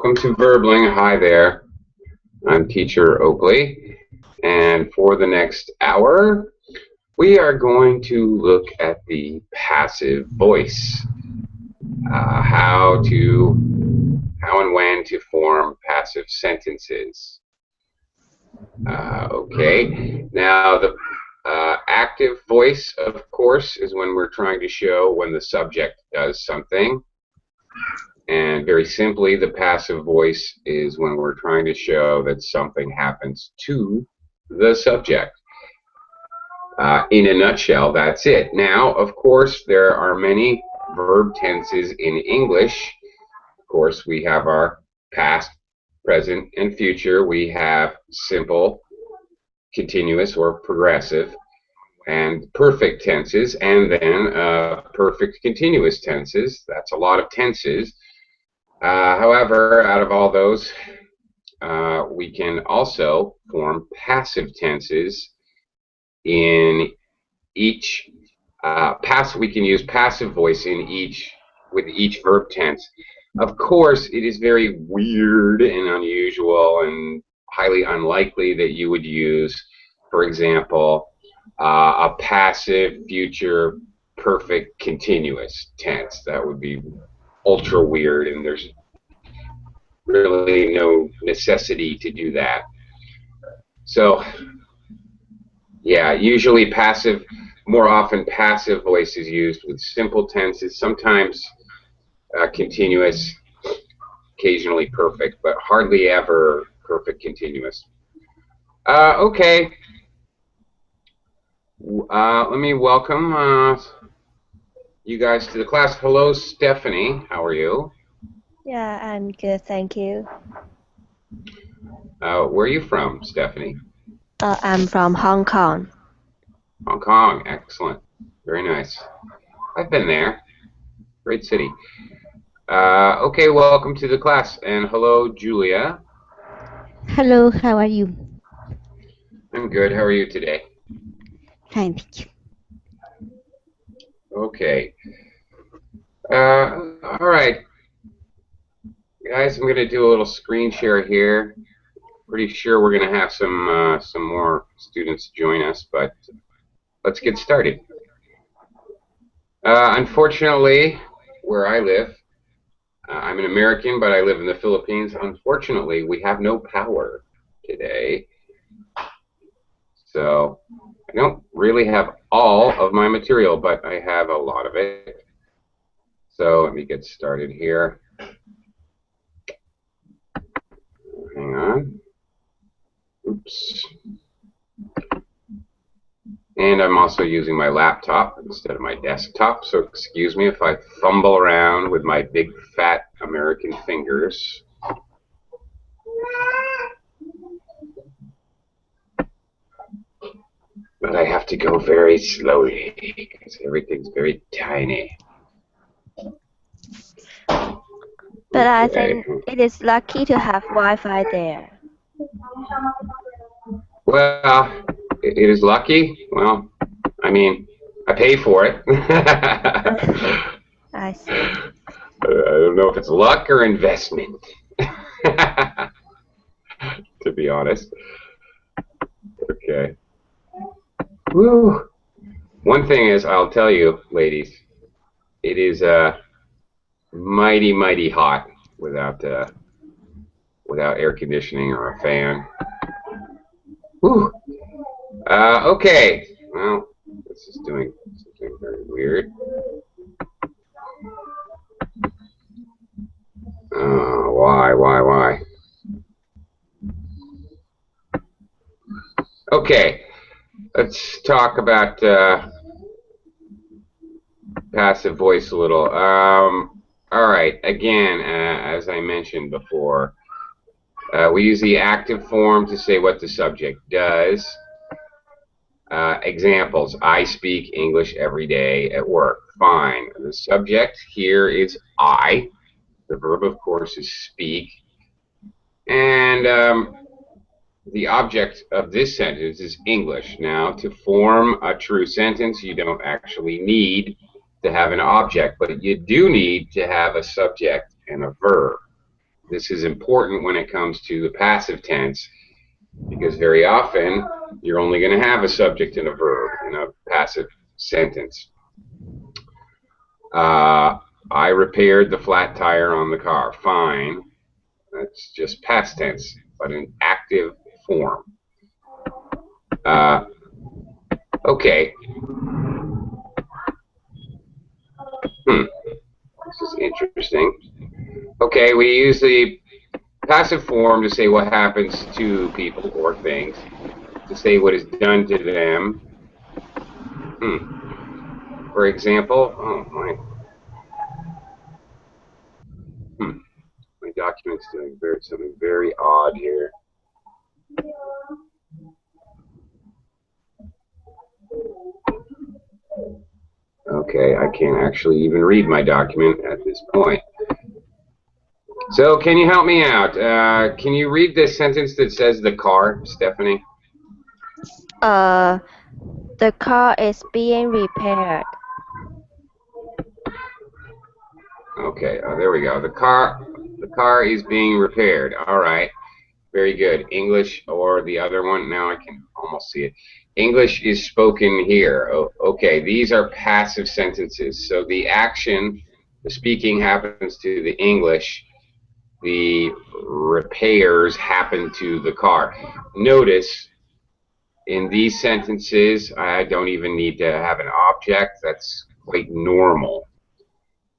welcome to Verbling. Hi there. I'm Teacher Oakley, and for the next hour, we are going to look at the passive voice. How and when to form passive sentences. Okay. Now, the active voice, of course, is when we're trying to show when the subject does something. And very simply, the passive voice is when we're trying to show that something happens to the subject. In a nutshell, that's it. Now, of course, there are many verb tenses in English. Of course, we have our past, present, and future. We have simple, continuous, or progressive, and perfect tenses, and then perfect continuous tenses. That's a lot of tenses. However, out of all those, we can also form passive tenses in each we can use passive voice with each verb tense. Of course, it is very weird and unusual and highly unlikely that you would use, for example, a passive future perfect continuous tense. That would be ultra weird, and there's really no necessity to do that. So yeah, usually more often passive voice is used with simple tenses, sometimes continuous, occasionally perfect, but hardly ever perfect continuous. Okay, let me welcome you guys to the class. Hello, Stephanie. How are you? Yeah, I'm good, thank you. Where are you from, Stephanie? I'm from Hong Kong. Hong Kong, excellent. Very nice. I've been there. Great city. Okay, welcome to the class. And hello, Julia. Hello, how are you? I'm good. How are you today? Fine, thank you. Okay. All right. Guys, I'm going to do a little screen share here. Pretty sure we're going to have some more students join us, but let's get started. Unfortunately, where I live, I'm an American, but I live in the Philippines. Unfortunately, we have no power today. So I don't really have all of my material, but I have a lot of it. So let me get started here. Hang on. Oops. And I'm also using my laptop instead of my desktop, so excuse me if I fumble around with my big fat American fingers. But I have to go very slowly because everything's very tiny. But I think it is lucky to have Wi-Fi there. Well, it is lucky. Well, I mean, I pay for it. I see. I don't know if it's luck or investment, to be honest. Okay. Woo. One thing is, I'll tell you, ladies, it is mighty, mighty hot without air conditioning or a fan. Woo. Okay. Well, this is doing something very weird. Why? Okay. Let's talk about passive voice a little. All right. Again, as I mentioned before, we use the active form to say what the subject does. Examples: I speak English every day at work. Fine. The subject here is I. The verb, of course, is speak. And the object of this sentence is English. Now, to form a true sentence, you don't actually need to have an object, but you do need to have a subject and a verb. this is important when it comes to the passive tense, because very often you're only going to have a subject and a verb in a passive sentence. I repaired the flat tire on the car. Fine. That's just past tense, but in active form. Okay. This is interesting. Okay, we use the passive form to say what happens to people or things, to say what is done to them. For example, oh my, my document's doing something very odd here. Okay, I can't actually even read my document at this point. So, can you help me out? Can you read this sentence that says the car, Stephanie? The car is being repaired. Okay, there we go. The car is being repaired. All right, very good. English or the other one? Now I can almost see it. English is spoken here. Oh, okay, these are passive sentences. So the action, the speaking happens to the English. The repairs happen to the car. Notice in these sentences, I don't even need to have an object. That's quite normal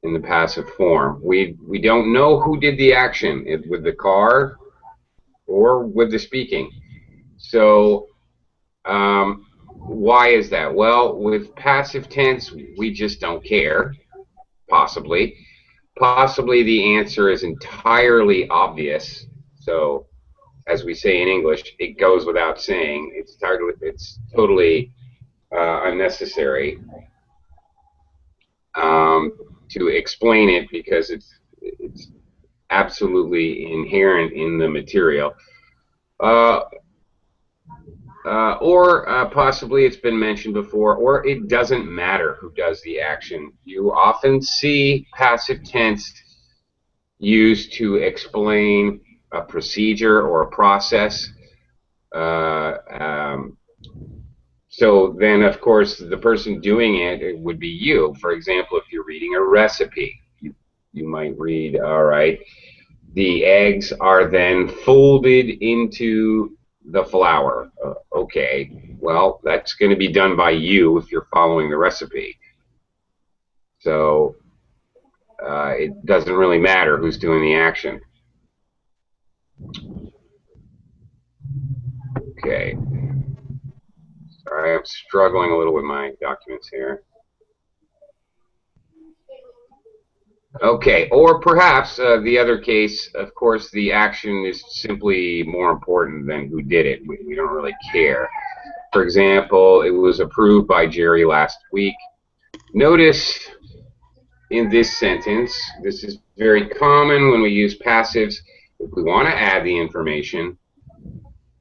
in the passive form. We don't know who did the action, with the car or with the speaking. So why is that? Well, with passive tense, we just don't care, possibly. Possibly the answer is entirely obvious. So, as we say in English, it goes without saying. It's totally unnecessary to explain it, because it's absolutely inherent in the material. Or possibly it's been mentioned before, or it doesn't matter who does the action. You often see passive tense used to explain a procedure or a process. So then, of course, the person doing it would be you. For example, if you're reading a recipe, you might read, all right, the eggs are then folded into the flour. Okay, well, that's going to be done by you if you're following the recipe. So it doesn't really matter who's doing the action. Okay. Sorry, I'm struggling a little with my documents here. Okay, or perhaps the other case, of course, the action is simply more important than who did it. We don't really care. For example, it was approved by Jerry last week. Notice in this sentence, this is very common when we use passives. If we want to add the information,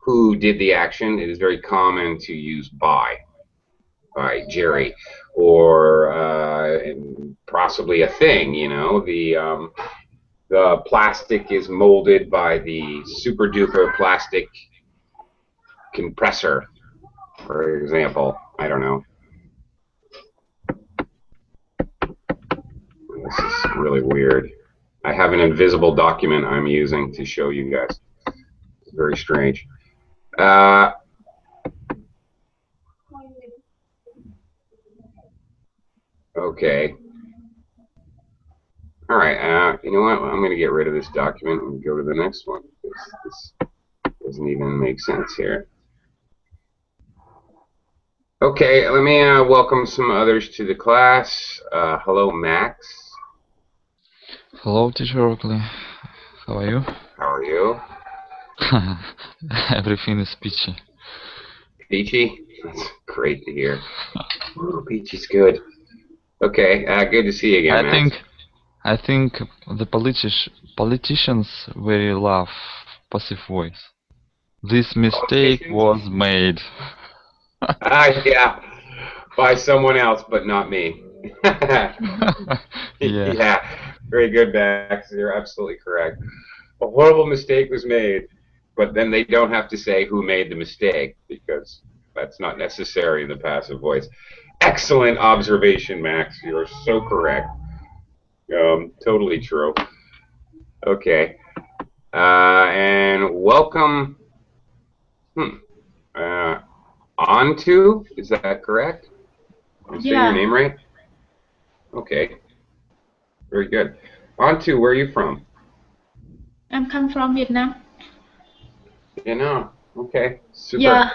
who did the action, it is very common to use by Jerry, or possibly a thing. You know, the plastic is molded by the super duper plastic compressor, for example. I don't know. This is really weird. I have an invisible document I'm using to show you guys. It's very strange. Okay. All right. You know what? I'm going to get rid of this document and go to the next one. This doesn't even make sense here. Okay. Let me welcome some others to the class. Hello, Max. Hello, Teacher Oakley. How are you? How are you? Everything is peachy. Peachy? That's great to hear. Oh, peachy's good. Okay, good to see you again, Max. I think the politicians very love passive voice. This mistake was made. Yeah, by someone else, but not me. Yeah. Yeah, very good, Max. You're absolutely correct. a horrible mistake was made, but then they don't have to say who made the mistake because that's not necessary in the passive voice. Excellent observation, Max. You are so correct. Totally true. Okay. And welcome. Onto, is that correct? Am I saying your name right? Okay. Very good. Onto, where are you from? I'm come from Vietnam. Vietnam. Okay. Super. Yeah.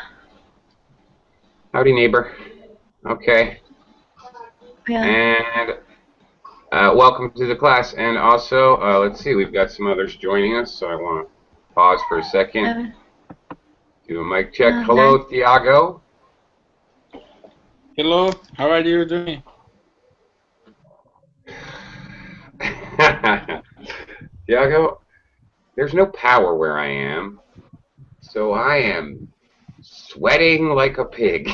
Howdy, neighbor. Okay. Yeah. And welcome to the class. And also, let's see, we've got some others joining us, so I want to pause for a second. Do a mic check. Hello, Nice. Thiago. Hello, how are you doing? Thiago, there's no power where I am, so I am sweating like a pig.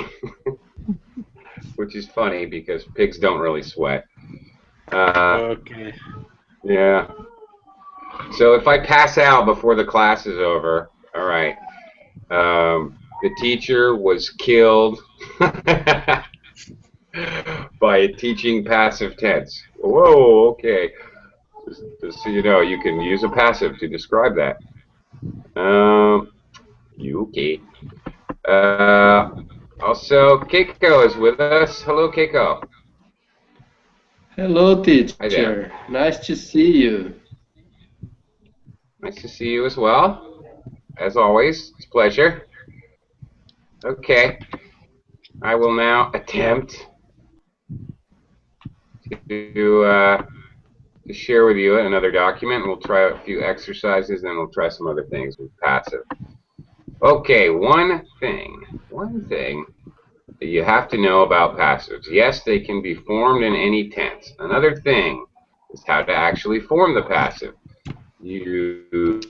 Which is funny because pigs don't really sweat. Okay. Yeah. So if I pass out before the class is over, all right. The teacher was killed by teaching passive tense. Whoa, okay. Just so you know, you can use a passive to describe that. Okay. Also, Keiko is with us. Hello, Keiko. Hello, Hi there. teacher. Nice to see you. Nice to see you as well. As always, it's a pleasure. Okay. I will now attempt to share with you another document. We'll try a few exercises, and we'll try some other things with passive. Okay, one thing that you have to know about passives. Yes, they can be formed in any tense. Another thing is how to actually form the passive. You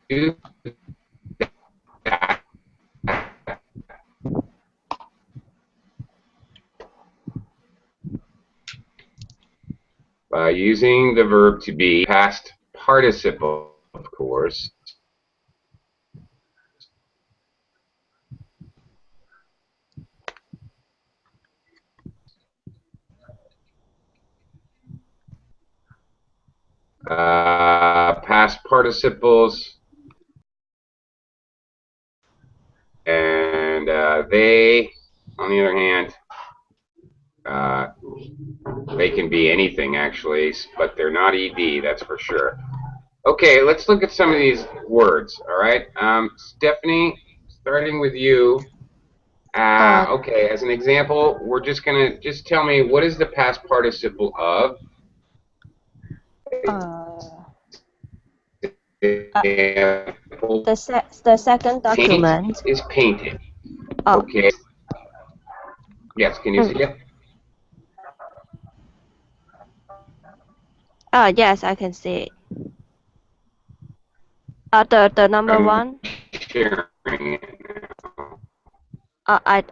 do that by using the verb to be past participle, of course. Past participles, and they, on the other hand, they can be anything actually, but they're not ed, that's for sure. Okay, let's look at some of these words. All right, Stephanie, starting with you. Okay, as an example, we're just gonna tell me what is the past participle of. The second document. Paint is painted. Oh. Okay. Yes, can you see it? Oh, yes, I can see it. The number one. Sharing it now. I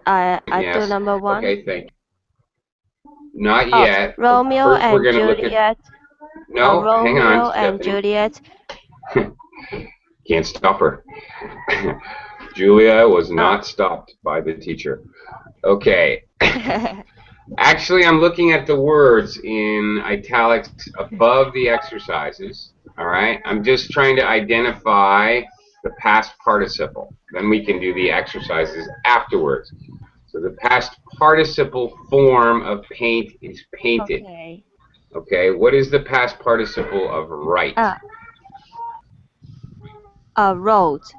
Yes. do number one. Okay, thank you. Not Oh, yet. Romeo First, and we're gonna Juliet. look at. No, hang Romeo on, and Stephanie. Juliet. Can't stop her. Julia was not stopped by the teacher. Okay. Actually, I'm looking at the words in italics above the exercises. All right. I'm just trying to identify the past participle. Then we can do the exercises afterwards. So the past participle form of paint is painted. Okay. Okay. What is the past participle of write? Wrote.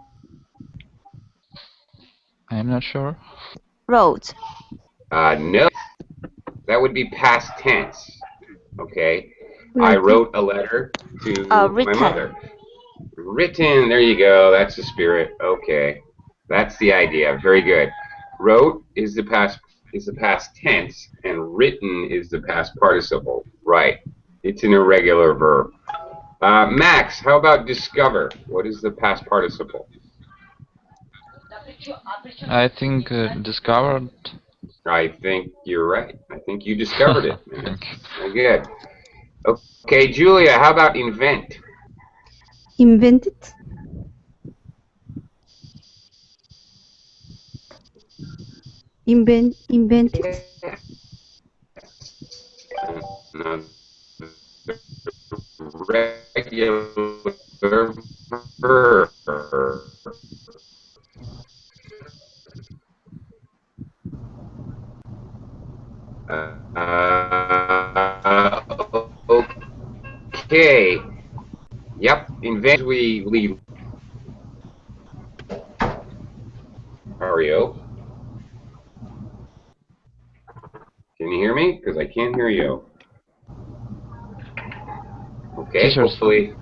I'm not sure. Wrote. No. That would be past tense. Okay. I wrote a letter to my mother. Written. There you go. That's the spirit. Okay. That's the idea. Very good. Wrote is the past tense, and written is the past participle. Right. It's an irregular verb. Max, how about discover? What is the past participle? I think discovered. I think you're right. I think you discovered it. Thank you. Very good. Okay, Julia, how about invent? Invented. Invented. Another regular verb. Okay. Yep. Invent. We leave. Mario. Can you hear me? Because I can't hear you. Okay. Teacher, Hopefully.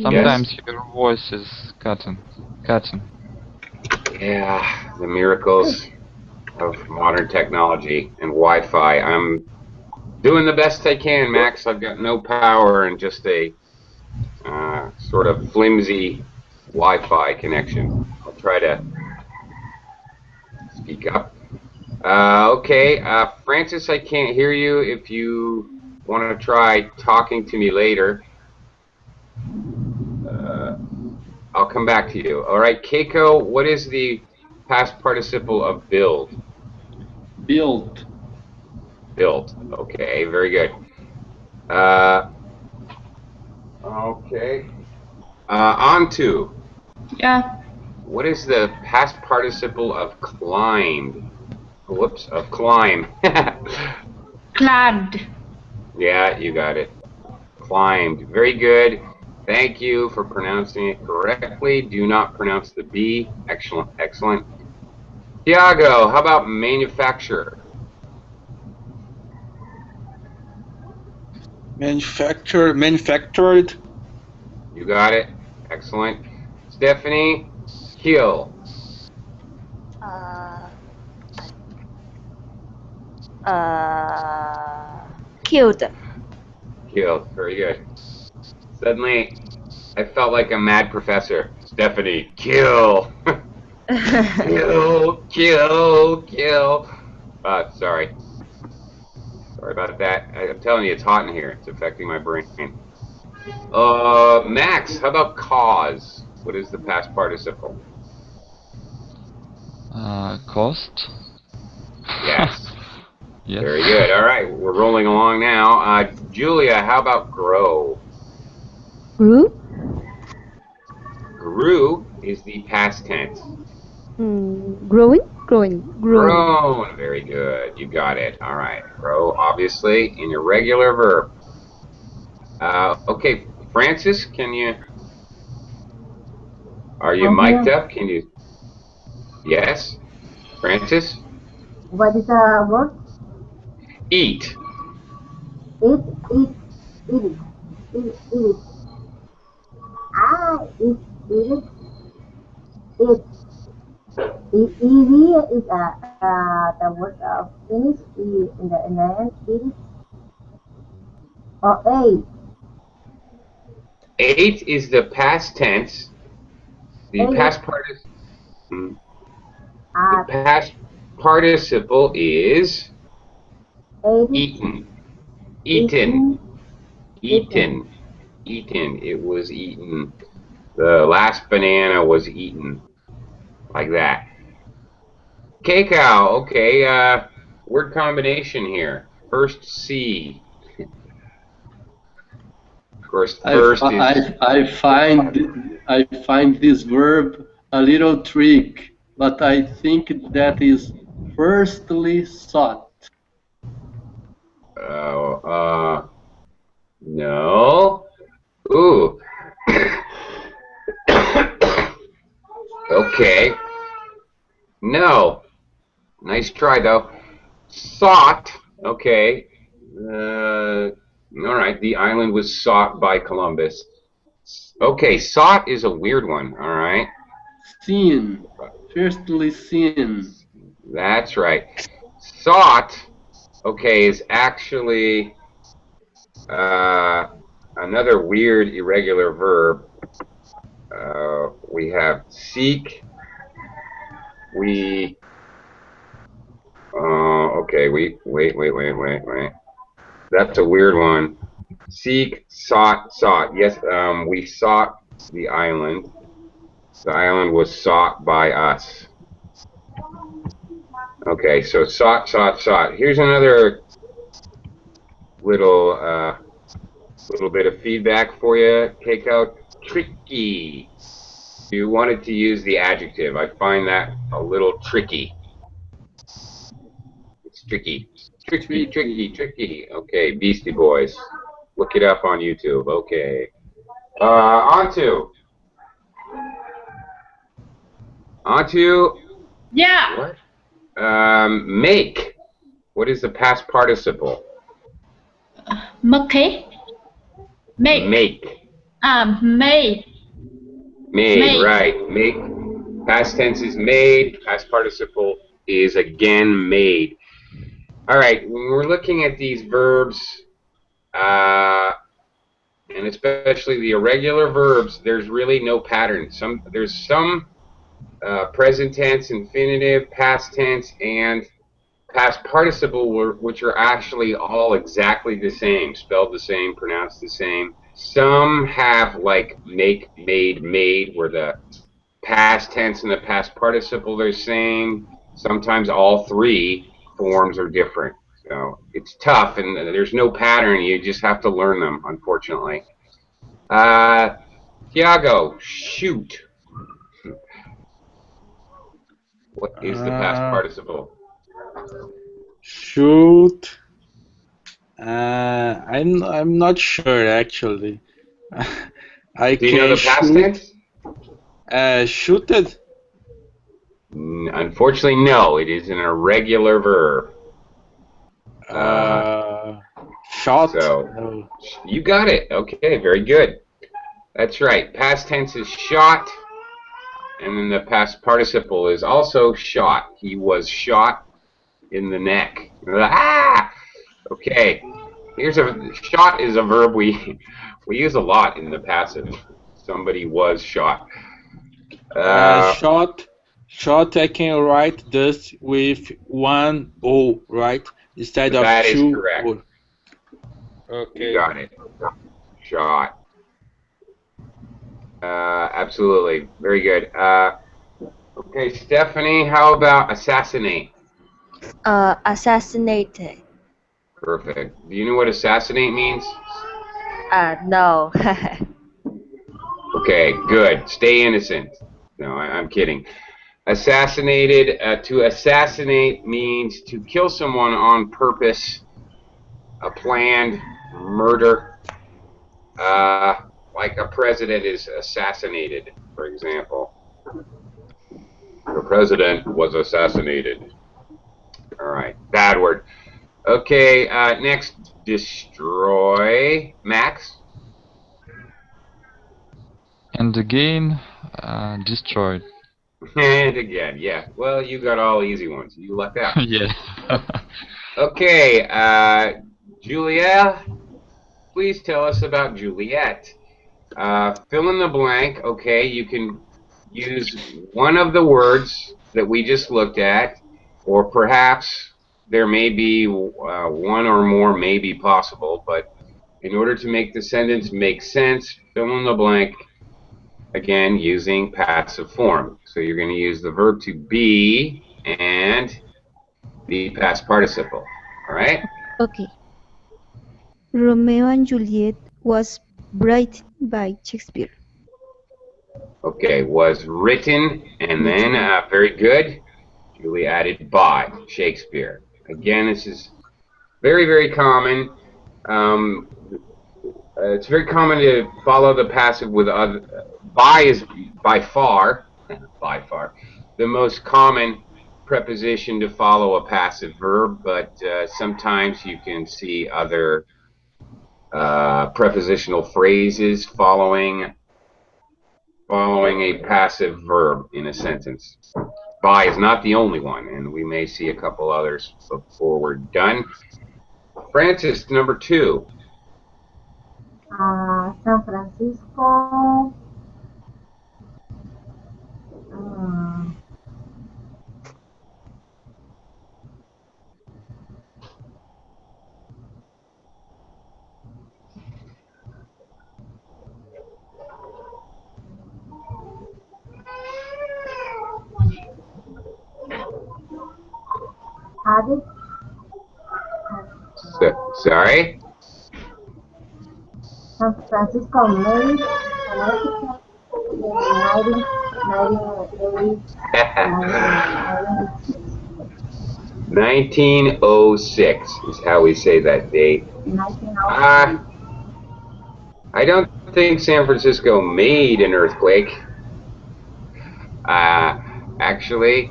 sometimes Yes. your voice is cutting. Yeah. The miracles of modern technology and Wi-Fi. I'm doing the best I can, Max. I've got no power and just a sort of flimsy Wi-Fi connection. I'll try to speak up. Okay, Francis, I can't hear you. If you want to try talking to me later, I'll come back to you. All right, Keiko, what is the past participle of build? Built. Built. Okay, very good. Okay. Onto. Yeah. What is the past participle of climbed? Whoops, of climb. Clad. Yeah, you got it. Climbed. Very good. Thank you for pronouncing it correctly. Do not pronounce the B. Excellent, excellent. Tiago, how about manufacture? Manufactured. You got it. Excellent. Stephanie, kill. Killed. Kill. Very good. Suddenly, I felt like a mad professor. Stephanie, kill. Kill, kill, kill. Sorry. Sorry about that. I'm telling you, it's hot in here. It's affecting my brain. Max, how about cause? What is the past participle? Cost? Yes. Yes. Very good. All right, we're rolling along now. Julia, how about grow? Grew. Grew is the past tense. Growing. Growing. Grown. Grown. Very good. You got it. All right. Grow, obviously, an irregular verb. Okay, Francis, are you mic'd up? Can you? Yes, Francis? What is the word? Eat. Eat, eat. Eat, eat. Easy is the word of finish in the end. Eat or eight. Ate is the past tense. The Eight. past participle is eaten. Eaten. Eaten. Eaten. It was eaten. The last banana was eaten. Like that. K-cow. Okay. Word combination here. First C. Of course, first is. I find this verb a little trick, but I think that is firstly sought. No. Ooh. Okay. No. Nice try, though. Sought. Okay. All right. The island was sought by Columbus. Okay. Sought is a weird one. All right. Seen. Firstly seen. That's right. Sought, okay, is actually another weird irregular verb. We have seek. Okay, wait. That's a weird one. Seek, sought, sought. Yes, we sought the island. The island was sought by us. Okay, so sought, sought, sought. Here's another little bit of feedback for you. Take out tricky. You wanted to use the adjective. I find that a little tricky. It's tricky. Tricky, tricky, tricky. Okay, Beastie Boys. Look it up on YouTube. Okay. Onto. Yeah. What? Make. What is the past participle? Make. Make. Make. Made. Made, right. Make. Past tense is made. Past participle is again made. All right, when we're looking at these verbs, and especially the irregular verbs, there's really no pattern. There's some present tense, infinitive, past tense, and past participle, which are actually all exactly the same, spelled the same, pronounced the same. Some have like make, made, made, where the past tense and the past participle are the same. Sometimes all three forms are different. So it's tough, and there's no pattern. You just have to learn them, unfortunately. Tiago, shoot. What is the past participle? Shoot. I'm not sure actually. I Do you know the past tense? Shooted. Unfortunately, no. It is an irregular verb. Shot. So No. you got it. Okay, very good. That's right. Past tense is shot, and then the past participle is also shot. He was shot in the neck. Ah! Okay. Shot is a verb we use a lot in the passive. Somebody was shot. Shot. I can write this with one O, right? Instead of that two. Is correct. O. Okay. You got it. Shot. Absolutely. Very good. Okay, Stephanie, how about assassinate? Assassinated. Perfect. Do you know what assassinate means? No. Okay, good. Stay innocent. No, I'm kidding. Assassinated. To assassinate means to kill someone on purpose, a planned murder. Like a president is assassinated, for example. The president was assassinated. All right, bad word. Okay, next, destroy. Max? And again, destroyed. And again, yeah. Well, you got all easy ones. You lucked out. Yeah. Okay, Juliet, please tell us about Juliet. Fill in the blank. Okay, you can use one of the words that we just looked at, or perhaps there may be one or more may be possible, but in order to make the sentence make sense, fill in the blank, again, using passive form. So you're going to use the verb to be and the past participle. All right? Okay. Romeo and Juliet was written by Shakespeare. Okay, was written, and then, very good, Julie added by Shakespeare. Again, this is very, very common. It's very common to follow the passive with other. By is by far the most common preposition to follow a passive verb, but sometimes you can see other prepositional phrases following a passive verb in a sentence. By is not the only one, and we may see a couple others before we're done. Francis, number 2. San Francisco. had it. Sorry? San Francisco made an earthquake in 1906 is how we say that date. 1906. I don't think San Francisco made an earthquake. Actually,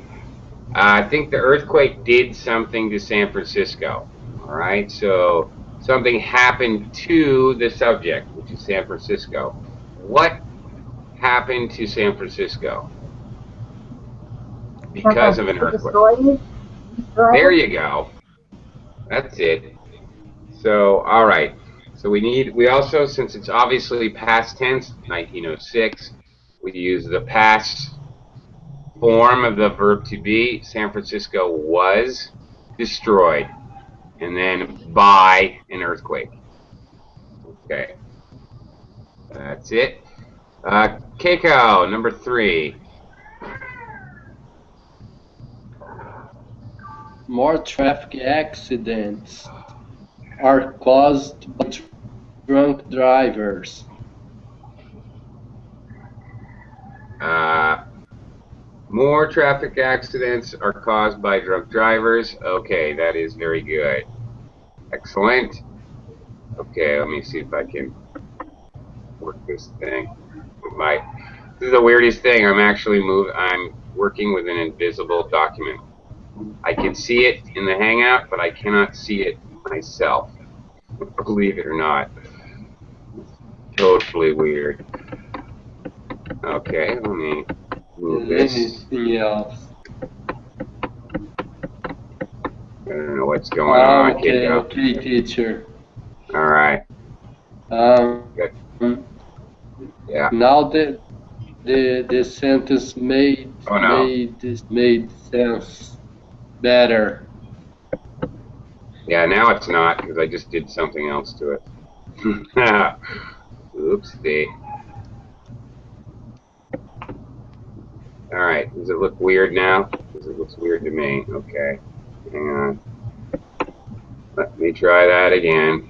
I think the earthquake did something to San Francisco. All right, so something happened to the subject, which is San Francisco. What happened to San Francisco because of an earthquake? There you go. That's it. So, all right. So we also, since it's obviously past tense, 1906, we use the past form of the verb to be. San Francisco was destroyed, and then by an earthquake. Okay. That's it. Keiko, number 3. More traffic accidents are caused by drunk drivers. More traffic accidents are caused by drunk drivers. Okay, that is very good. Excellent. Okay, let me see if I can work this thing. This is the weirdest thing. I'm working with an invisible document. I can see it in the Hangout, but I cannot see it myself. Believe it or not. Totally weird. Okay, let me move this. Anything else? I don't know what's going on. Okay, teacher. All right. Good. Yeah. Now the sentence made sense better. Yeah, now it's not because I just did something else to it. Oopsie. All right. Does it look weird now? Because it looks weird to me. Okay. Hang on. Let me try that again.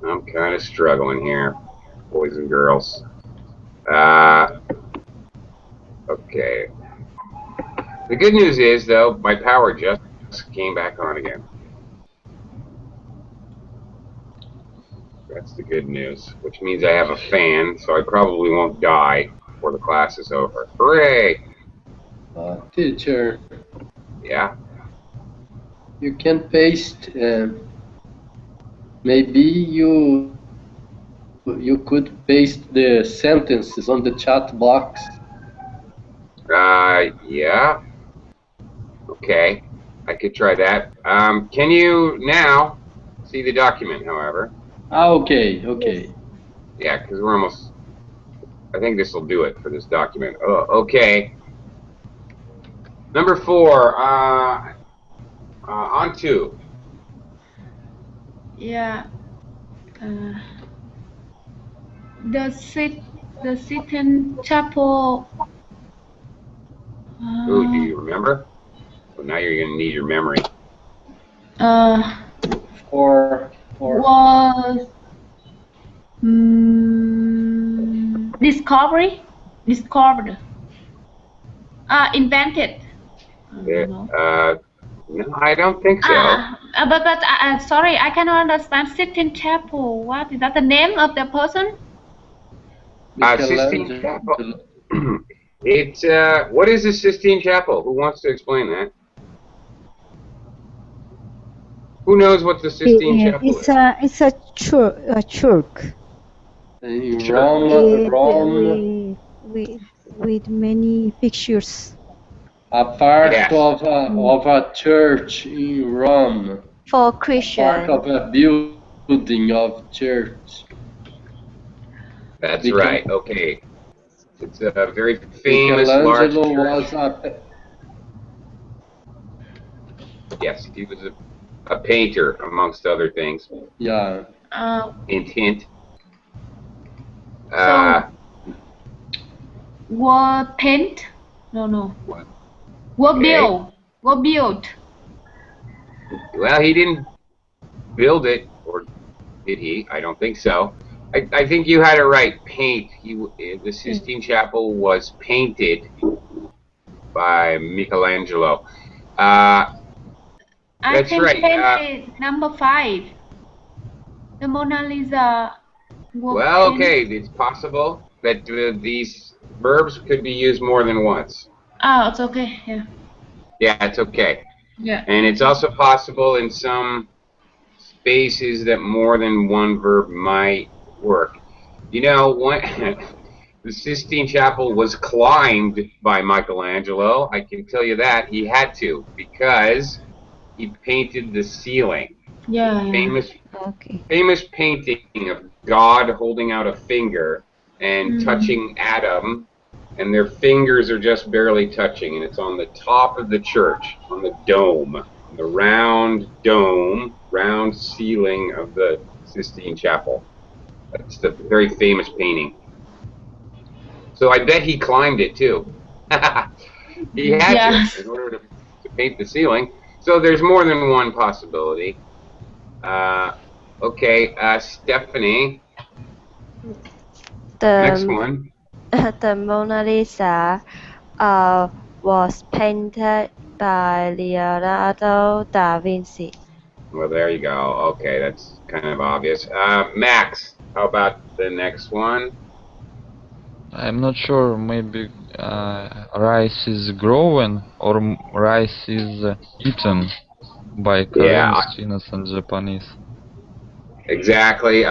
I'm kind of struggling here, boys and girls. Okay. The good news is, though, my power just came back on again. That's the good news, which means I have a fan, so I probably won't die before the class is over. Hooray! Teacher. Yeah? You can paste. Maybe you could paste the sentences on the chat box. Yeah. Okay. I could try that. Can you now see the document, however? Okay. Yeah, because we're almost... I think this will do it for this document. Oh, okay. Number 4. On to. Yeah. The Sistine Chapel. Ooh, do you remember? Well, now you're going to need your memory. Or Was discovered. Invented. No, I don't think so. But sorry, I cannot understand. Sistine Chapel. What is that? The name of the person? Sistine Chapel. It's what is a Sistine Chapel? Who wants to explain that? Who knows what the Sistine Chapel is? It's a church. In Rome, with many pictures. a part of a church in Rome. For Christian. Part of a building of church. That's right. Okay. It's a very famous large church. Yes, he was a painter, amongst other things. Yeah. Hint, hint. Were paint? No. Were Okay. built. Were built. Well, he didn't build it, or did he? I don't think so. I think you had it right. Paint. The Sistine Chapel was painted by Michelangelo. I That's can right. change it. Number 5. The Mona Lisa. Well, okay, it's possible that these verbs could be used more than once. Oh, it's okay. Yeah. Yeah, it's okay. Yeah. And it's also possible in some spaces that more than one verb might work. You know, the Sistine Chapel was climbed by Michelangelo. I can tell you that. He had to, because he painted the ceiling. Yeah. Yeah. Okay. Famous painting of God holding out a finger and touching Adam, and their fingers are just barely touching, and it's on the top of the church, on the dome, on the round dome, round ceiling of the Sistine Chapel. That's the very famous painting. So I bet he climbed it too. He had to in order to paint the ceiling. So there's more than one possibility. Okay, Stephanie. Next one. The Mona Lisa was painted by Leonardo da Vinci. Well, there you go. Okay, that's kind of obvious. Max, how about the next one? I'm not sure. Maybe rice is grown or rice is eaten by Koreans, Chinese, and Japanese. Exactly.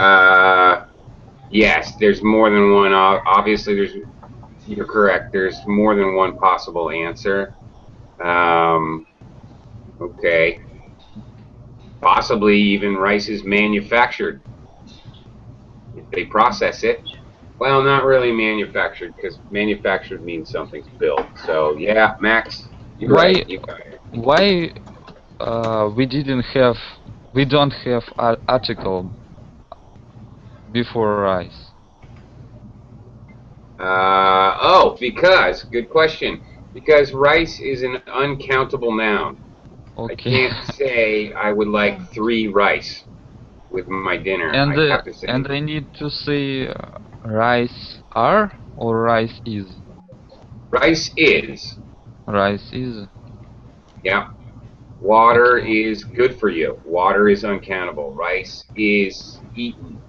Yes, there's more than one. Obviously, you're correct. There's more than one possible answer. Okay. Possibly even rice is manufactured. If they process it. Well, not really manufactured, because manufactured means something's built. So, yeah, Max, you're right. You got it. Why we don't have an article before rice? Good question. Because rice is an uncountable noun. Okay. I can't say I would like 3 rice with my dinner. And I have to say, and I need to say rice are or rice is. rice is. Rice is. Yeah. Water is good for you. Water is uncountable. Rice is eaten.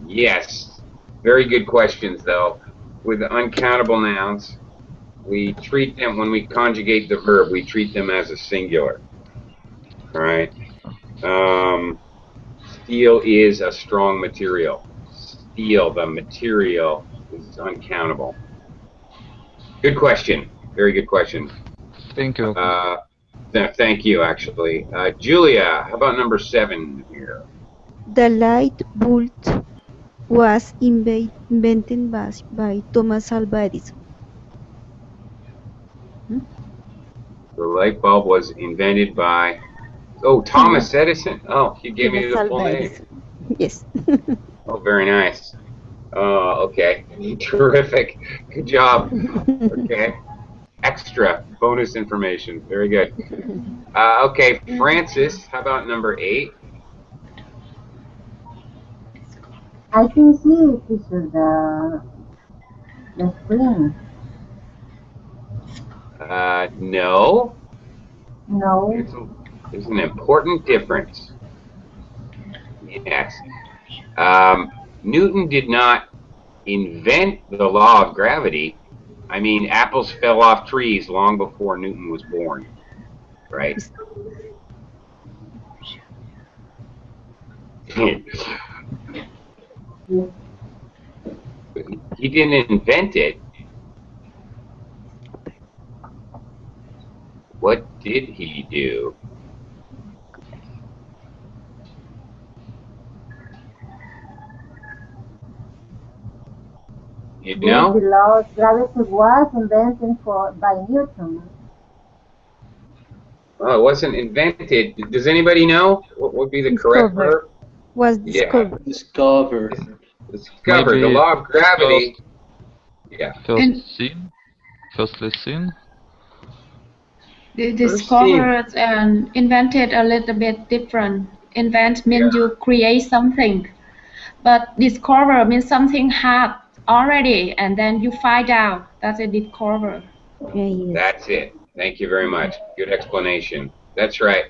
Yes. Very good questions, though. With uncountable nouns, we treat them, when we conjugate the verb, we treat them as a singular. All right. Steel is a strong material. Steel, the material, is uncountable. Good question. Very good question. Thank you. Thank you, actually. Julia, how about number 7 here? The light bulb was invented by Thomas Alva Edison. The light bulb was invented by, Thomas Edison. Oh, he gave me the full name. Yes. Oh, very nice. Oh, okay. Terrific. Good job. Okay. Extra bonus information. Very good. Okay, Francis, how about number 8? I can see teacher the screen. No. No. There's an important difference. Yes. Newton did not invent the law of gravity. I mean, apples fell off trees long before Newton was born, right? He didn't invent it. What did he do? You know? The law of gravity was invented by Newton. Well, it wasn't invented. Does anybody know what would be the correct verb? Was discovered. Yeah. Discovered. Discovered. Maybe The law of gravity. Yeah. Firstly seen. They First scene. discovered and invented a little bit different. Invent means you create something, but discover means something had already, and then you find out. That's a discover. Yes. That's it. Thank you very much. Good explanation. That's right.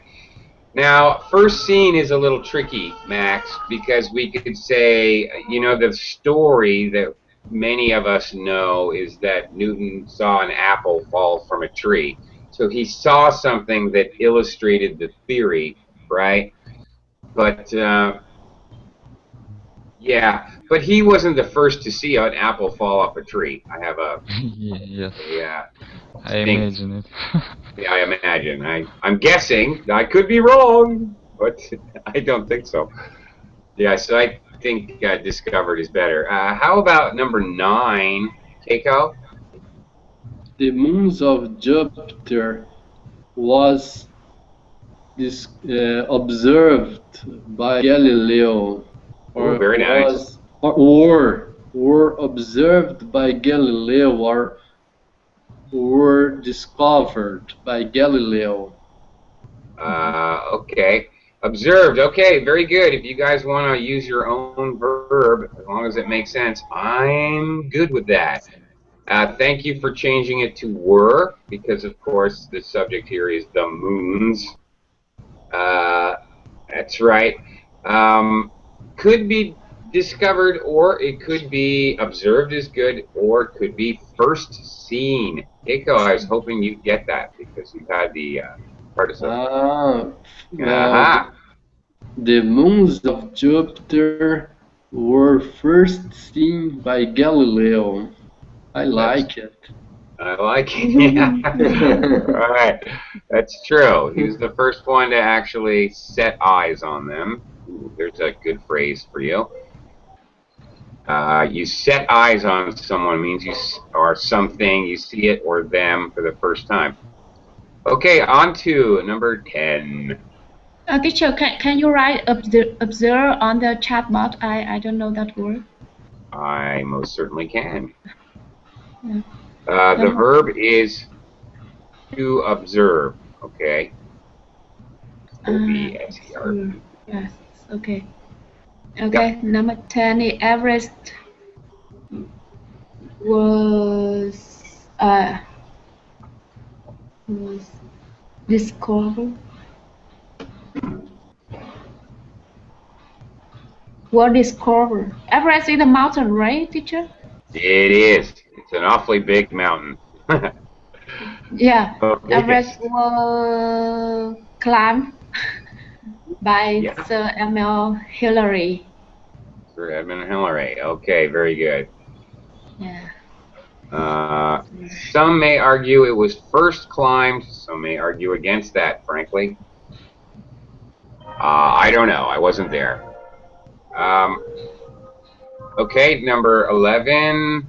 Now, first scene is a little tricky, Max, because we could say, you know, the story that many of us know is that Newton saw an apple fall from a tree. So he saw something that illustrated the theory, right? But, yeah, but he wasn't the first to see an apple fall off a tree. I have a, Yes, I distinct- imagine it. Yeah, I imagine. I'm guessing. I could be wrong, but I don't think so. Yeah, so I think discovered is better. How about number 9, Keiko? The moons of Jupiter was observed by Galileo, Oh, very nice. were observed by Galileo, or were discovered by Galileo. Okay. Observed. Okay, very good. If you guys want to use your own verb, as long as it makes sense, I'm good with that. Thank you for changing it to were, because of course the subject here is the moons. That's right. Could be discovered, or it could be observed is good, or it could be first seen. Keiko, I was hoping you'd get that because you had the participle. The moons of Jupiter were first seen by Galileo. I like it. I like it. Yeah. All right. That's true. He was the first one to actually set eyes on them. Ooh, there's a good phrase for you. You set eyes on someone means you or something, you see it or them for the first time. Okay, on to number 10. Teacher, can you write observe on the chat box? I don't know that word. I most certainly can. Yeah. The verb is to observe, okay? O-B-S-E-R. Yes, okay. Okay, number 10, the Everest was discovered. What discovered? Everest is a mountain, right, teacher? It is. It's an awfully big mountain. Yeah. Okay. Everest was climbed by Sir Edmund Hillary. Sir Edmund Hillary. Okay, very good. Yeah. Some may argue it was first climbed. Some may argue against that, frankly. I don't know. I wasn't there. Okay, number 11.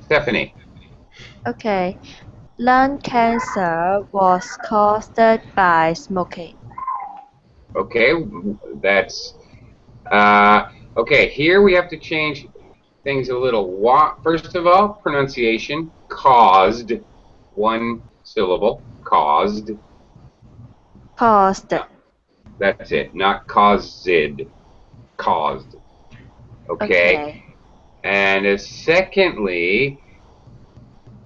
Stephanie. Okay. Lung cancer was caused by smoking. Okay, that's okay. Here we have to change things a little. First of all, pronunciation. Caused, one syllable. Caused. Caused. That's it. Not caused. Caused. Okay. And secondly,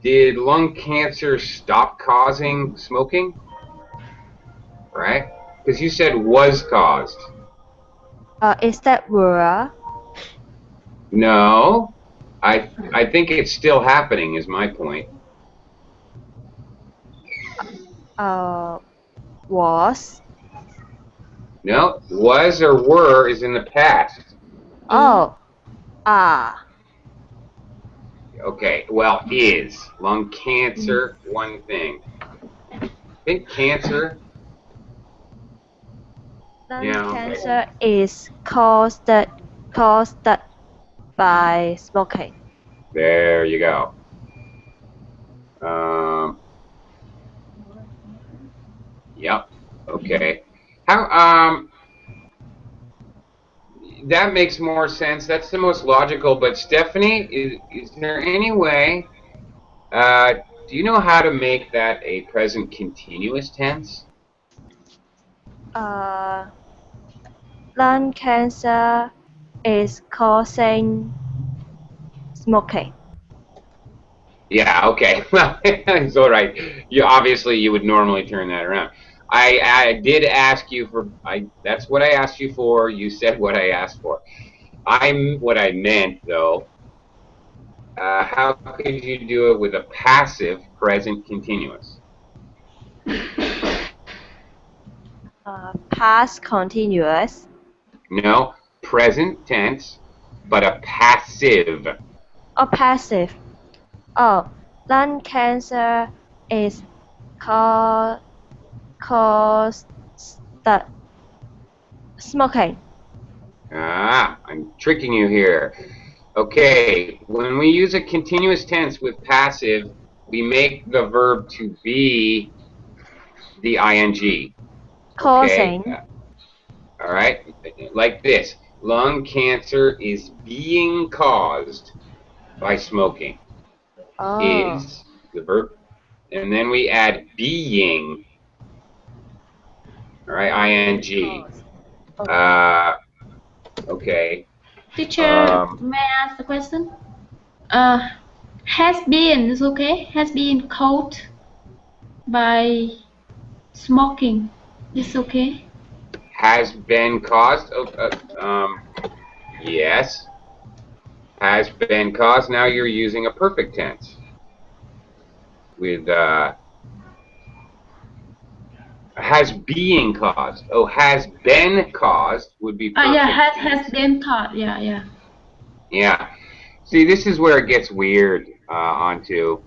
did lung cancer stop causing smoking? Right? Because you said was caused. Is that were? No. I think it's still happening is my point. Was? No. Was or were is in the past. Oh. Okay. Well, is. Lung cancer, one thing. I think cancer. Lung cancer is caused by smoking. There you go. Yep. Okay. How? That makes more sense. That's the most logical. But Stephanie, is there any way do you know how to make that a present continuous tense? Lung cancer is causing smoking. Yeah, okay. Well, it's all right. Obviously you would normally turn that around. I did ask you for, that's what I asked you for. You said what I asked for. What I meant though, how could you do it with a passive present continuous? Past continuous. No, present tense, but a passive. Or passive. Lung cancer is caused the smoking. I'm tricking you here. Okay, when we use a continuous tense with passive, we make the verb to be the ing. Causing. Okay? All right, like this. Lung cancer is being caused by smoking. Is the verb, and then we add being. All right, ing. Okay. Teacher, may I ask a question? Has been is okay. Has been caused by smoking. It's okay. Has been caused. Yes. Has been caused. Now you're using a perfect tense. With has being caused. Oh, has been caused would be perfect. Yeah, has been caused. Yeah. Yeah. See, this is where it gets weird onto.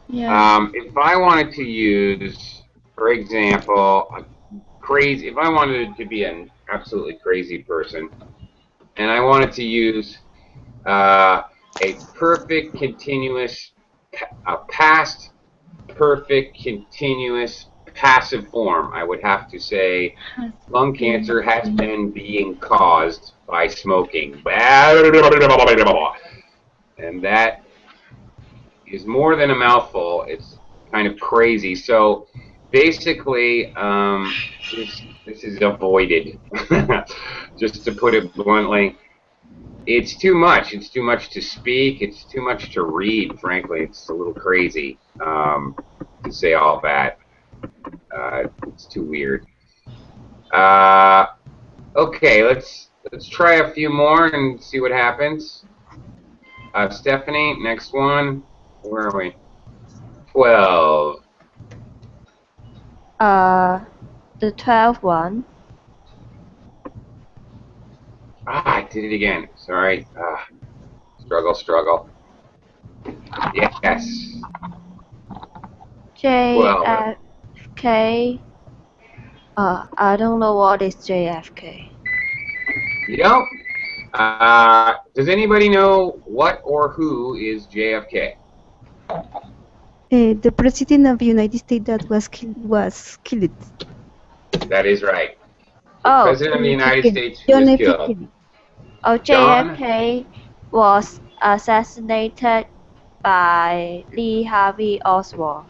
Yeah. If I wanted to use, for example, if I wanted it to be an absolutely crazy person, and I wanted to use a perfect continuous, a past perfect continuous passive form, I would have to say lung cancer has been being caused by smoking. And that is more than a mouthful. It's kind of crazy. So basically, this is avoided. Just to put it bluntly, it's too much. It's too much to speak. It's too much to read. Frankly, it's a little crazy to say all that. It's too weird. Okay, let's try a few more and see what happens. Stephanie, next one. Where are we? 12. The 12th one. I did it again. Sorry. Struggle. Yes. JFK. I don't know what is JFK. You don't? Does anybody know what or who is JFK? The president of the United States that was killed. That is right. The president of the United States who was killed. JFK was assassinated by Lee Harvey Oswald.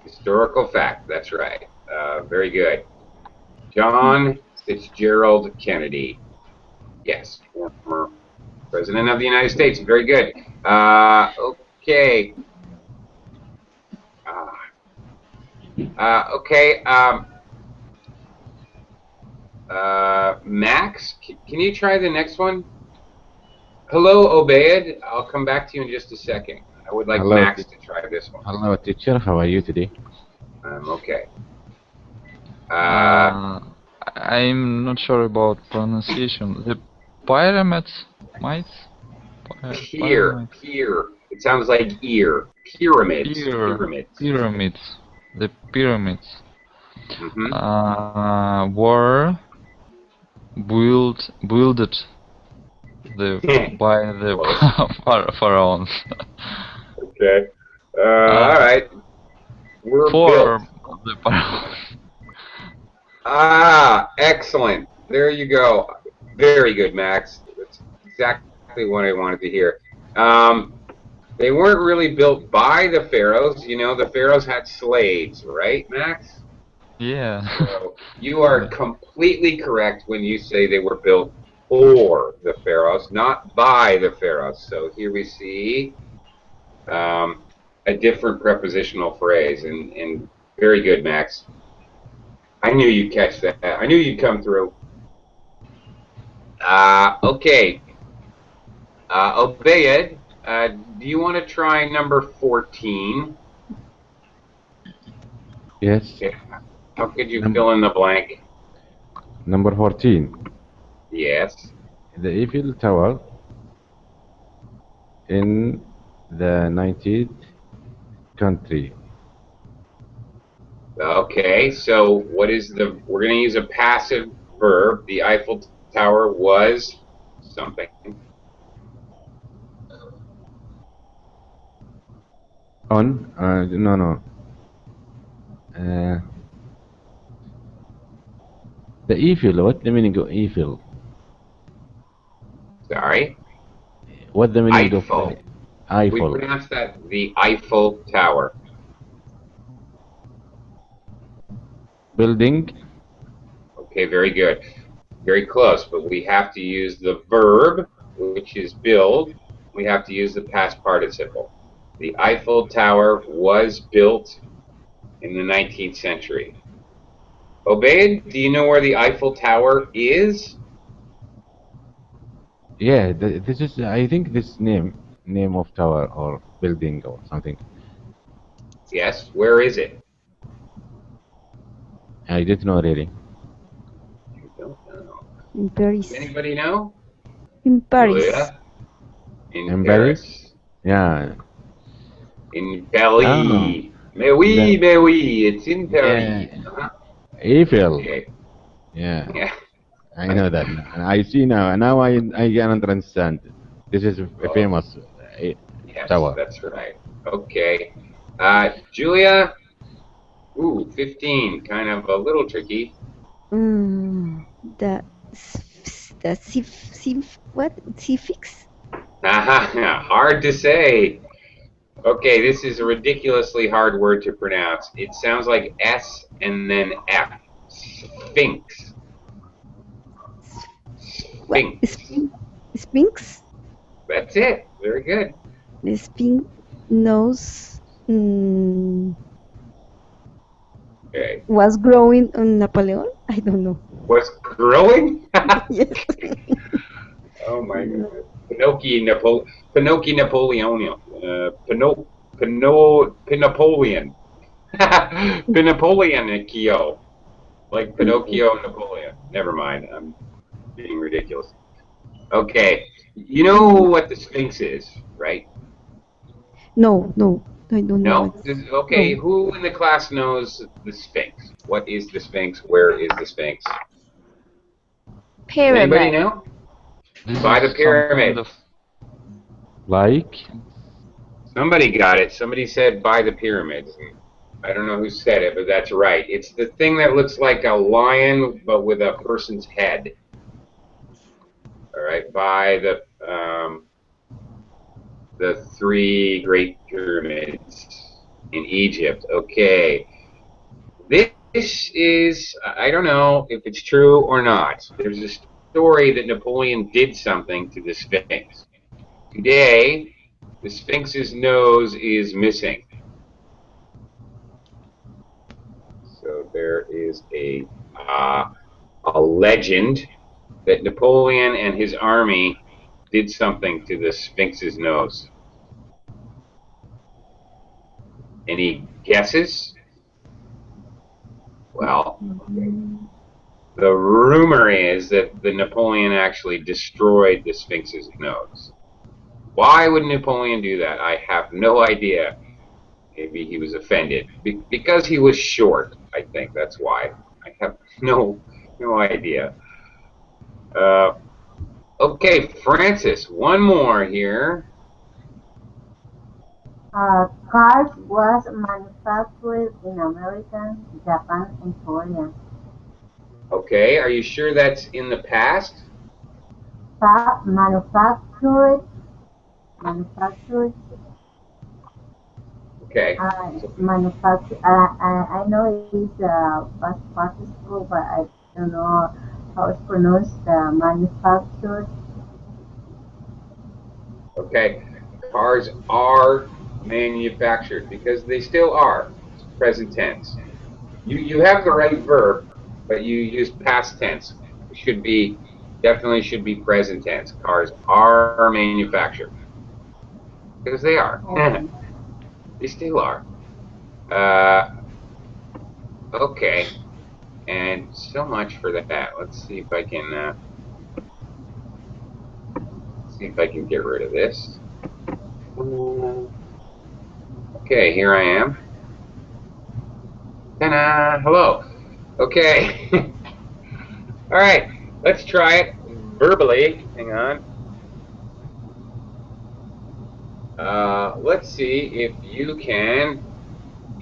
Historical fact, that's right. Very good. John Fitzgerald Kennedy. Yes, former president of the United States. Very good. Okay. Okay. Max, can you try the next one? Hello, Obaid. I'll come back to you in just a second. I would like Max to try this one. Hello, teacher. How are you today? I'm okay. I'm not sure about pronunciation. The pyramids, mites? Here. It sounds like ear. Pyramids. Pyramids. The pyramids Mm-hmm. were builded by the pharaohs. Okay. All right. We're for built. The pharaohs. Excellent. There you go. Very good, Max. That's exactly what I wanted to hear. They weren't really built by the pharaohs. You know, the pharaohs had slaves, right, Max? Yeah. So you are completely correct when you say they were built for the pharaohs, not by the pharaohs. So here we see a different prepositional phrase, and very good, Max. I knew you'd catch that. I knew you'd come through. Okay. Obeid, do you want to try number 14? Yes. Okay. How could you fill in the blank? Number 14. Yes. The Eiffel Tower in the 19th country. Okay, so what is we're going to use a passive verb. The Eiffel Tower was something. On? No. The Eiffel, what the meaning of Eiffel? Sorry? What the meaning Eiffel. of Eiffel? We pronounce that the Eiffel Tower. Building? Okay, very good. Very close, but we have to use the verb, which is build. We have to use the past participle. The Eiffel Tower was built in the 19th century. Obeid, do you know where the Eiffel Tower is? Yeah, this is, I think this name of tower or building or something. Yes, where is it? I didn't know really. I don't know. In Paris. Does anybody know? In Paris. Julia? In Paris? Paris. Yeah. In Paris. Oh. Mais oui, it's in Paris. Yeah. Eiffel. Okay. Yeah. Yeah. I know that now. I see now. Now I can understand. This is a famous Yes, tower. that's right. Okay. Julia? Ooh, 15. Kind of a little tricky. The suffix? Hard to say. Okay, this is a ridiculously hard word to pronounce. It sounds like S and then F. Sphinx. Sphinx. Sphinx? That's it. Very good. The Sphinx nose Okay. was growing on Napoleon? I don't know. Was growing? Yes. Oh my God. Pinocchio Napoleonian. Pinapolian. Pinapolianicchio. Like Pinocchio Napoleon. Never mind. I'm being ridiculous. Okay. You know what the Sphinx is, right? No, I don't know. No? Okay. No. Who in the class knows the Sphinx? What is the Sphinx? Where is the Sphinx? Pyramid. Anybody know? By the pyramid. Like? Somebody got it. Somebody said by the pyramids. I don't know who said it, but that's right. It's the thing that looks like a lion, but with a person's head. All right, by the three great pyramids in Egypt. Okay. This is, I don't know if it's true or not. There's a story that Napoleon did something to the Sphinx. Today, the Sphinx's nose is missing. So there is a legend that Napoleon and his army did something to the Sphinx's nose. Any guesses? Well, the rumor is that Napoleon actually destroyed the Sphinx's nose. Why would Napoleon do that? I have no idea. Maybe he was offended. Because he was short, I think that's why. I have no idea. Okay, Francis, one more here. Cars was manufactured in America, Japan, and Korea. Okay, are you sure that's in the past? Manufactured. Okay. Manufacture. I know it's past participle, but I don't know how it's pronounced. Manufactured. Okay. Cars are manufactured because they still are. It's present tense. You have the right verb, but you use past tense. It should be definitely should be present tense. Cars are manufactured because they are. Okay. They still are. Okay. And so much for that. Let's see if I can. See if I can get rid of this. Okay, here I am. Ta-da! Hello. Okay. All right. Let's try it verbally. Hang on. Let's see if you can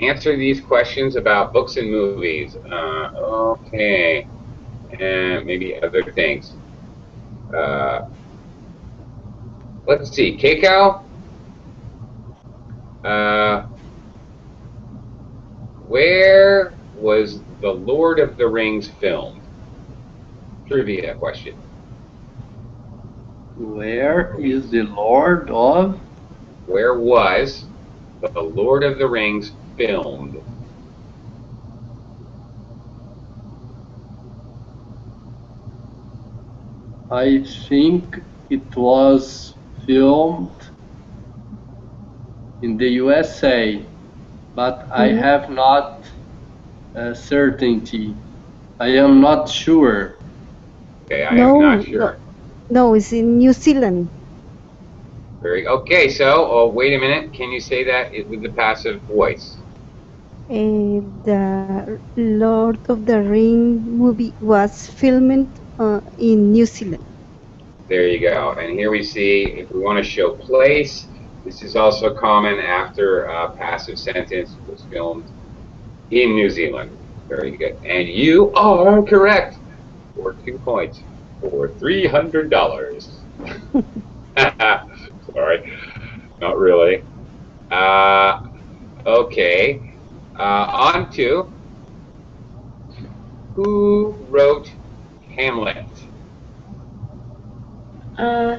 answer these questions about books and movies. Okay. And maybe other things. Let's see. Keiko? Where was The Lord of the Rings filmed? Trivia question. Where is the Lord of? Where was The Lord of the Rings filmed? I think it was filmed in the USA, but I have not certainty. I am not sure. Okay, I am not sure. No, it's in New Zealand. Okay, so wait a minute. Can you say that with the passive voice? The Lord of the Ring movie was filmed in New Zealand. There you go. And here we see, if we want to show place, this is also common after a passive sentence was filmed in New Zealand. Very good. And you are correct for 2 points for $300. Sorry, not really. Okay. On to who wrote Hamlet?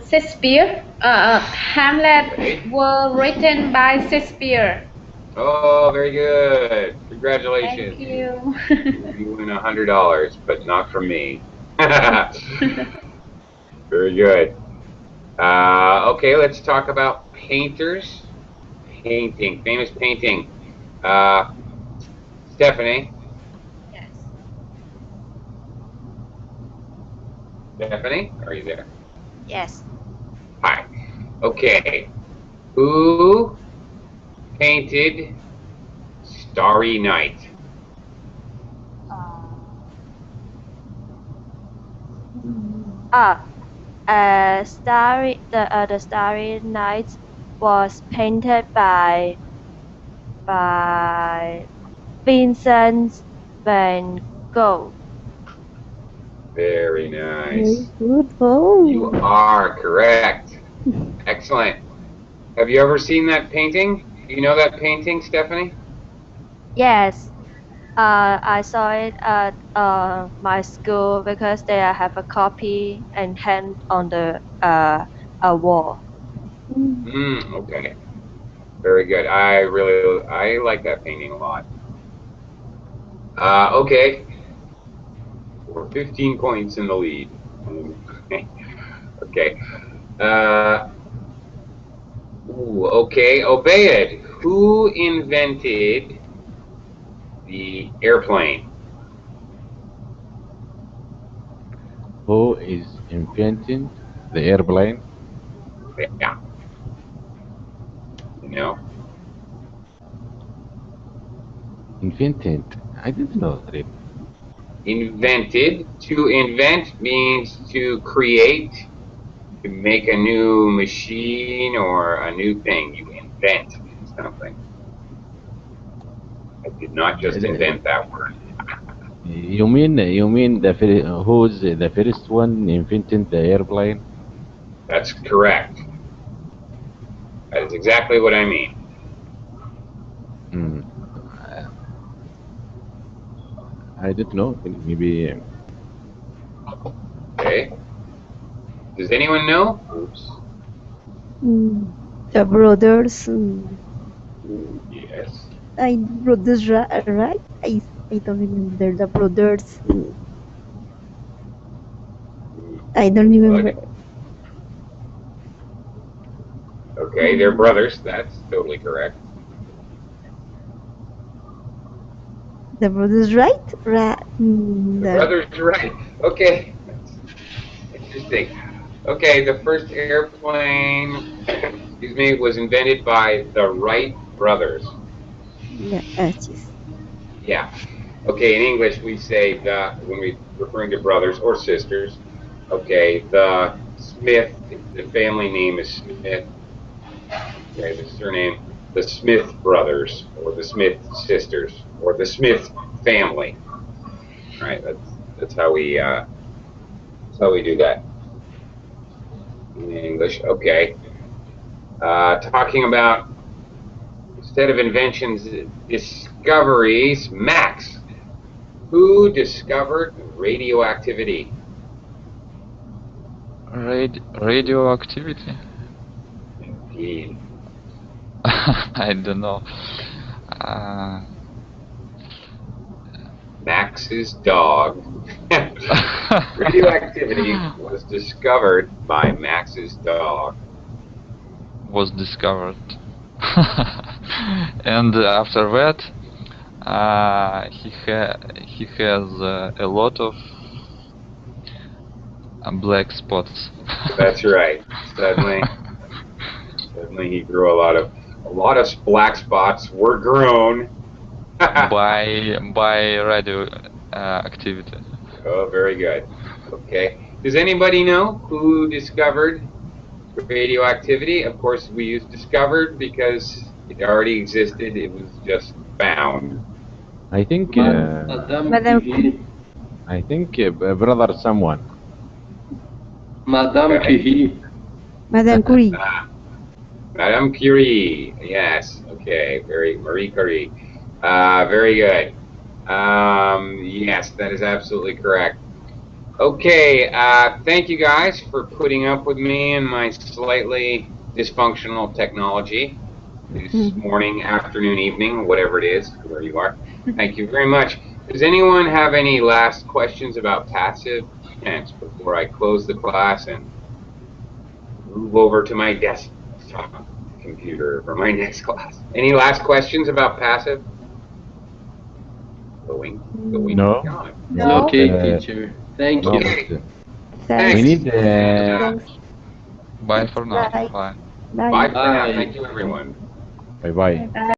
Shakespeare. Hamlet were written by Shakespeare. Oh, very good. Congratulations. Thank you. You win $100, but not from me. Very good. Okay, let's talk about painters. Painting, famous painting. Stephanie. Yes. Stephanie, are you there? Yes. Hi. Okay. Who painted Starry Night? The Starry Night was painted by Vincent van Gogh. Very nice. Very good. Oh. You are correct. Excellent. Have you ever seen that painting? Do you know that painting, Stephanie? Yes. I saw it at my school because they have a copy and hang on the a wall. Okay. Very good. I like that painting a lot. Okay. We're 15 points in the lead. Okay. Okay. Obeid, who invented the airplane? Who is inventing the airplane? Yeah. You know? Invented. I didn't know that. Invented. To invent means to create, to make a new machine or a new thing. You invent something. I did not just invent that word. You mean who's the first one inventing the airplane? That's correct. That is exactly what I mean. I don't know. Maybe. Okay. Does anyone know? Oops. The brothers. Yes. Brothers, right? I don't remember the brothers. I don't remember. Okay, they're brothers. That's totally correct. The brothers, right? The brothers, right. Okay. Interesting. Okay, the first airplane, excuse me, was invented by the Wright brothers. Yeah, yes. Yeah. Okay, in English we say when we're referring to brothers or sisters. Okay, the Smith, the family name is Smith. Okay, the surname, the Smith brothers, or the Smith sisters, or the Smith family. All right, that's how we do that in English. Okay. Talking about, instead of inventions, discoveries. Max, who discovered radioactivity? Radioactivity? Indeed. I don't know. Max's dog. Radioactivity was discovered by Max's dog. Was discovered. And after that, he has a lot of black spots. That's right. Suddenly he grew a lot of black spots were grown by radio activity. Oh, very good. Okay. Does anybody know who discovered radioactivity? Of course, we use discovered because it already existed. It was just found. I think. Madame Curie. I think brother someone. Madame Curie. Madame Curie. Madame Curie. Yes. Okay. Marie Curie. Very good. Yes, that is absolutely correct. Okay, thank you guys for putting up with me and my slightly dysfunctional technology this morning, afternoon, evening, whatever it is, where you are. Thank you very much. Does anyone have any last questions about passive tense before I close the class and move over to my desktop computer for my next class? Any last questions about passive? No. Okay, teacher. Thank you. Thanks. We need. Bye for now. Bye. Bye. Bye for now. Thank you, everyone. Bye bye.